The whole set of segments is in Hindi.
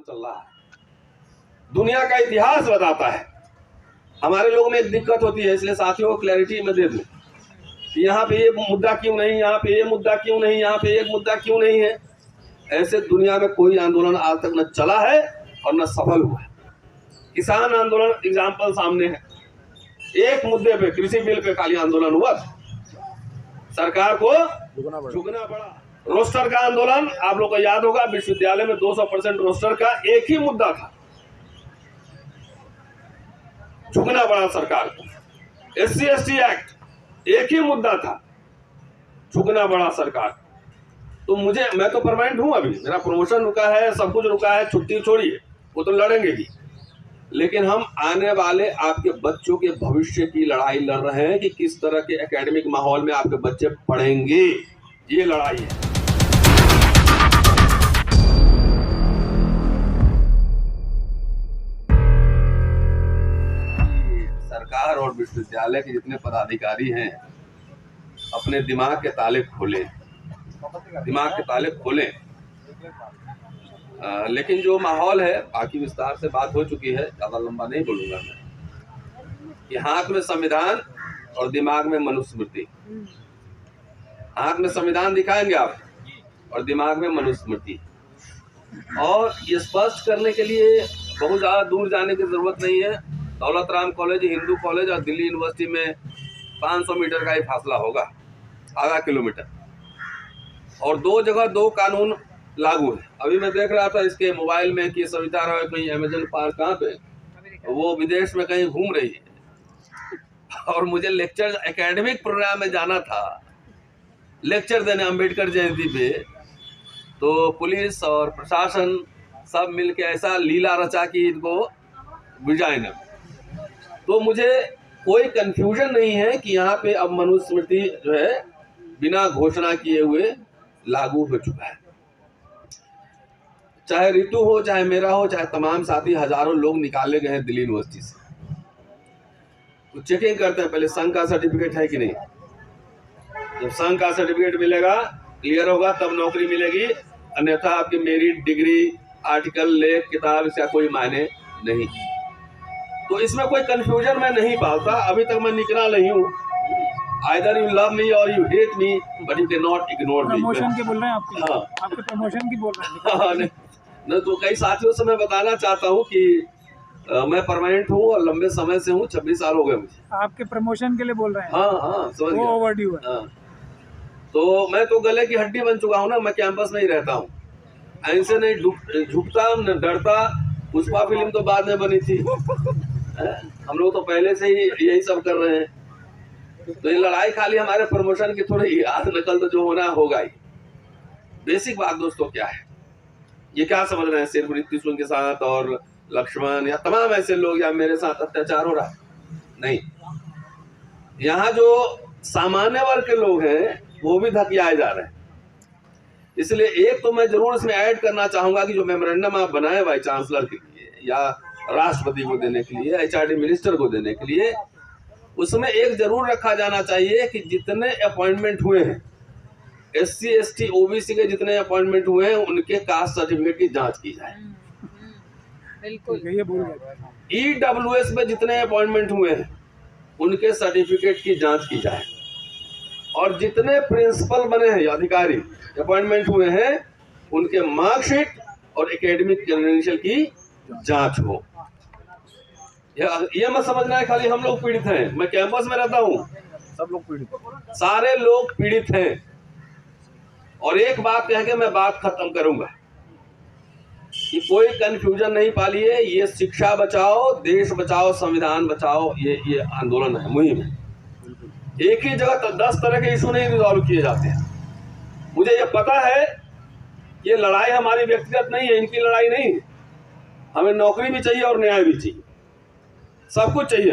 चल रहा है। दुनिया का इतिहास बताता है। हमारे लोगों में एक दिक्कत होती है, इसलिए साथियों को क्लैरिटी में दे दूं कि यहाँ पे ये मुद्दा क्यों नहीं, यहाँ पे ये मुद्दा क्यों नहीं, यहाँ पे एक मुद्दा क्यों नहीं है। ऐसे दुनिया में कोई आंदोलन आज तक न चला है और न सफल हुआ है। किसान आंदोलन एग्जाम्पल सामने है। एक मुद्दे पे, कृषि बिल पे खाली आंदोलन हुआ, सरकार को झुकना पड़ा। रोस्टर का आंदोलन आप लोग को याद होगा, विश्वविद्यालय में 200% रोस्टर का एक ही मुद्दा था, झुकना पड़ा सरकार को। SC/ST एक्ट एक ही मुद्दा था, झुकना पड़ा सरकार। तो मैं तो परमानेंट हूं, अभी मेरा प्रमोशन रुका है, सब कुछ रुका है, छुट्टी छोड़िए, वो तो लड़ेंगे ही। लेकिन हम आने वाले आपके बच्चों के भविष्य की लड़ाई लड़ रहे हैं कि किस तरह के एकेडमिक माहौल में आपके बच्चे पढ़ेंगे, ये लड़ाई है। सरकार और विश्वविद्यालय के जितने पदाधिकारी हैं अपने दिमाग के ताले खोलें, दिमाग के ताले खोलें। लेकिन जो माहौल है, बाकी विस्तार से बात हो चुकी है, ज़्यादा लंबा नहीं बोलूँगा मैं। कि हाथ में संविधान और दिमाग में मनुस्मृति। हाथ में संविधान दिखाएंगे आप और दिमाग में मनुस्मृति। और ये स्पष्ट करने के लिए बहुत ज़्यादा दूर जाने की ज़रूरत नहीं है। दौलत राम कॉलेज, हिंदू कॉलेज और दिल्ली यूनिवर्सिटी में 500 मीटर का ही फासला होगा, आधा किलोमीटर, और 2 जगह 2 कानून लागू है। अभी मैं देख रहा था इसके मोबाइल में कि सविता रॉय कहीं अमेजन पार्क कहाँ पे, वो विदेश में कहीं घूम रही है, और मुझे लेक्चर एकेडमिक प्रोग्राम में जाना था, लेक्चर देने अम्बेडकर जयंती पे। तो पुलिस और प्रशासन सब मिलके ऐसा लीला रचा कि इनको विजाइन। तो मुझे कोई कंफ्यूजन नहीं है कि यहाँ पे अब मनुस्मृति जो है बिना घोषणा किए हुए लागू हो चुका है। चाहे ऋतु हो, चाहे मेरा हो, चाहे तमाम साथी, हजारों लोग निकाले गए हैं दिल्ली यूनिवर्सिटी से। तो चेकिंग करते हैं पहले संघ का सर्टिफिकेट है कि नहीं। जब संघ का सर्टिफिकेट मिलेगा, क्लियर होगा, तब नौकरी मिलेगी। अन्यथा आपकी मेरिट, डिग्री, आर्टिकल, लेख, किताब, इसका कोई मायने नहीं। तो इसमें कोई कंफ्यूजन मैं नहीं पालता। अभी तक मैं निकला नहीं हूँ। Either you love me or you hate me, but you cannot ignore me। Promotion के बोल रहे हैं आपके? हाँ, आपके प्रमोशन की बोल रहे हैं? हाँ, नहीं तो कई साथियों से मैं बताना चाहता हूँ कि मैं परमानेंट हूँ और लंबे समय से हूँ, 26 साल हो गए मुझे। आपके प्रमोशन के लिए बोल रहे हैं? हाँ, समझ गया। वो ओवरड्यू है। हाँ, तो मैं तो गले की हड्डी बन चुका हूँ ना, मैं कैंपस में ही रहता हूँ, ऐसे नहीं झुकता न डरता। पुष्पा फिल्म तो बाद में बनी थी, हम लोग तो पहले से ही यही सब कर रहे हैं। तो ये लड़ाई खाली हमारे प्रमोशन की थोड़ी याद नकल तो जो होना होगा ही। बेसिक बात दोस्तों क्या है, ये क्या समझ रहे हैं सिर्फ ऋतिक सिंह के साथ और लक्ष्मण या तमाम ऐसे लोग या मेरे साथ अत्याचार हो रहा है? नहीं, यहाँ जो सामान्य वर्ग के लोग हैं वो भी धकियाए जा रहे हैं। इसलिए एक तो मैं जरूर इसमें ऐड करना चाहूंगा कि जो मेमोरेंडम आप बनाए वाइस चांसलर के लिए या राष्ट्रपति को देने के लिए, HRD मिनिस्टर को देने के लिए, उसमें एक जरूर रखा जाना चाहिए कि जितने अपॉइंटमेंट हुए हैं, SC ST OBC के जितने अपॉइंटमेंट हुए हैं, उनके कास्ट सर्टिफिकेट की जांच की जाए। बिल्कुल, ये बोल रहे हैं। EWS में जितने अपॉइंटमेंट हुए हैं, उनके सर्टिफिकेट की जांच की जाए। और जितने प्रिंसिपल बने हैं, अधिकारी अपॉइंटमेंट हुए हैं, उनके मार्कशीट और एकेडमिक क्रेडेंशियल की जांच हो। ये मत समझना है खाली हम लोग पीड़ित हैं। मैं कैंपस में रहता हूँ, सब लोग पीड़ित, सारे लोग पीड़ित हैं। और एक बात कह के मैं बात खत्म करूंगा कि कोई कंफ्यूजन नहीं पालिए। ये शिक्षा बचाओ, देश बचाओ, संविधान बचाओ, ये आंदोलन है, मुहिम है। एक ही जगह 10 तरह के इशू नहीं रिजॉल्व किए जाते हैं। मुझे ये पता है ये लड़ाई हमारी व्यक्तिगत नहीं है, इनकी लड़ाई नहीं है। हमें नौकरी भी चाहिए और न्याय भी चाहिए, सब कुछ चाहिए।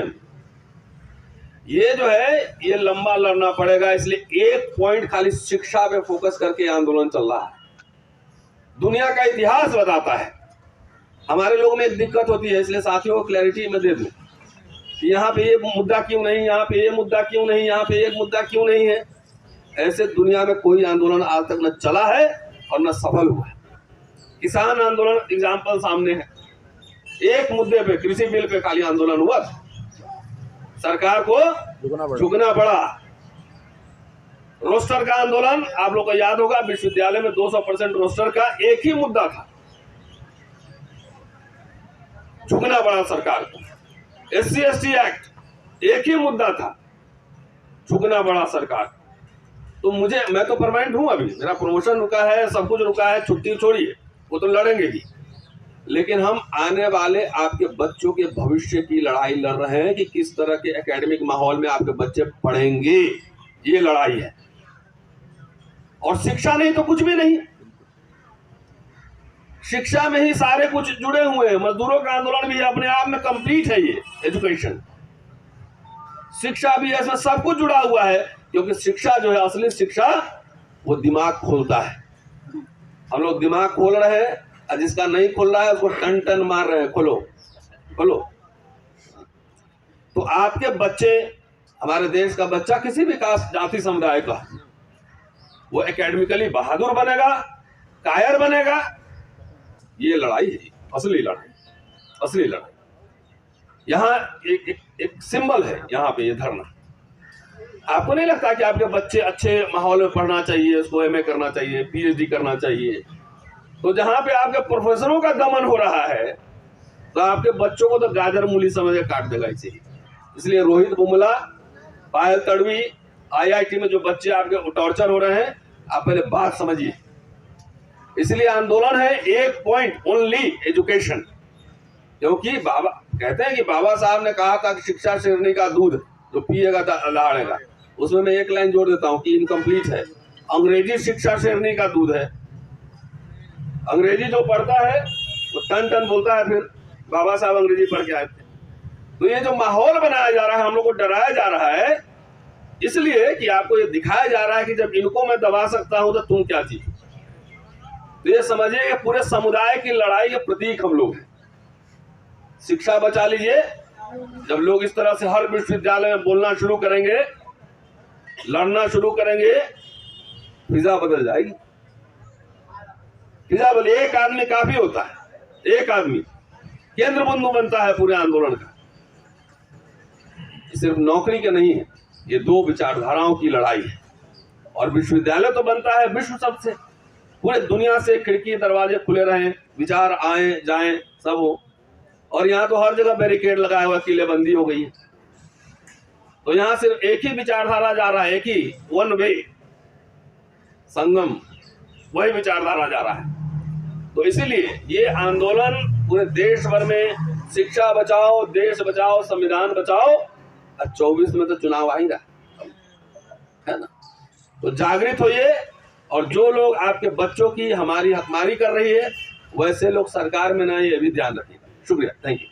ये जो है ये लंबा लड़ना पड़ेगा। इसलिए एक पॉइंट खाली शिक्षा पे फोकस करके आंदोलन चल रहा है। दुनिया का इतिहास बताता है। हमारे लोगों में एक दिक्कत होती है, इसलिए साथियों को क्लैरिटी में दे दूं कि यहाँ पे ये मुद्दा क्यों नहीं, यहाँ पे ये मुद्दा क्यों नहीं, यहाँ पे एक मुद्दा क्यों नहीं है। ऐसे दुनिया में कोई आंदोलन आज तक न चला है और न सफल हुआ है। किसान आंदोलन एग्जाम्पल सामने है। एक मुद्दे पे, कृषि बिल पे खाली आंदोलन हुआ, सरकार को झुकना पड़ा। रोस्टर का आंदोलन आप लोग को याद होगा, विश्वविद्यालय में 200% रोस्टर का एक ही मुद्दा था, झुकना पड़ा सरकार को। SC/ST एक्ट एक ही मुद्दा था, झुकना पड़ा सरकार। तो मैं तो परमानेंट हूं, अभी मेरा प्रमोशन रुका है, सब कुछ रुका है, छुट्टी छोड़िए, वो तो लड़ेंगे भी, लेकिन हम आने वाले आपके बच्चों के भविष्य की लड़ाई लड़ रहे हैं कि किस तरह के एकेडमिक माहौल में आपके बच्चे पढ़ेंगे, ये लड़ाई है। और शिक्षा नहीं तो कुछ भी नहीं, शिक्षा में ही सारे कुछ जुड़े हुए हैं। मजदूरों का आंदोलन भी अपने आप में कंप्लीट है, ये एजुकेशन, शिक्षा भी है, इसमें सब कुछ जुड़ा हुआ है। क्योंकि शिक्षा जो है, असली शिक्षा, वो दिमाग खोलता है। हम लोग दिमाग खोल रहे हैं, और जिसका नहीं खोल रहा है उसको टन टन मार रहे हैं, खोलो खोलो। तो आपके बच्चे, हमारे देश का बच्चा, किसी भी कास्ट जाति समुदाय का, वो एकेडमिकली बहादुर बनेगा, कायर बनेगा। ये लड़ाई है, असली लड़ाई, असली लड़ाई। यहाँ एक सिंबल है, यहाँ पे ये धरना। आपको नहीं लगता कि आपके बच्चे अच्छे माहौल में पढ़ना चाहिए, उसको MA करना चाहिए, PhD करना चाहिए? तो जहां पे आपके प्रोफेसरों का दमन हो रहा है, तो आपके बच्चों को तो गाजर मूली समझ के काट देगा इसे। इसलिए रोहित बुमला, पायल तड़वी, IIT में जो बच्चे आपके टॉर्चर हो रहे हैं, आप पहले बात समझिए। इसलिए आंदोलन है एक पॉइंट ओनली, एजुकेशन। क्योंकि बाबा कहते हैं कि बाबा साहब ने कहा था कि शिक्षा शेरनी का दूध, जो पिएगा दहाड़ेगा। उसमें मैं एक लाइन जोड़ देता हूं कि इनकम्प्लीट है। अंग्रेजी शिक्षा शेरनी का दूध है। अंग्रेजी जो पढ़ता है वो टन टन बोलता है, फिर बाबा साहब अंग्रेजी पढ़ के आए थे। तो ये जो माहौल बनाया जा रहा है, हम लोग को डराया जा रहा है, इसलिए कि आपको ये दिखाया जा रहा है कि जब इनको मैं दबा सकता हूं तो तुम क्या चीज। तो ये समझिए कि पूरे समुदाय की लड़ाई के प्रतीक हम लोग हैं। शिक्षा बचा लीजिए। जब लोग इस तरह से हर विश्वविद्यालय में बोलना शुरू करेंगे, लड़ना शुरू करेंगे, फिजा बदल जाएगी। फिजा बदल, एक आदमी काफी होता है, एक आदमी केंद्र बिंदु बनता है पूरे आंदोलन का। सिर्फ नौकरी के नहीं है, ये दो विचारधाराओं की लड़ाई है। और विश्वविद्यालय तो बनता है विश्व सबसे, पूरे दुनिया से खिड़की दरवाजे खुले रहें, विचार आए जाएं सब हो। और यहाँ तो हर जगह बैरिकेड लगाया हुआ, किलेबंदी हो गई है। तो यहाँ सिर्फ एक ही विचारधारा जा रहा है, एक ही वन वे संगम, वही विचारधारा जा रहा है। तो इसीलिए ये आंदोलन पूरे देश भर में, शिक्षा बचाओ, देश बचाओ, संविधान बचाओ। 24 में तो चुनाव आ ही रहा है ना। तो जागृत होइए, और जो लोग आपके बच्चों की हमारी हकमारी कर रही है, वैसे लोग सरकार में ना, ये भी ध्यान रखिएगा। शुक्रिया, थैंक यू।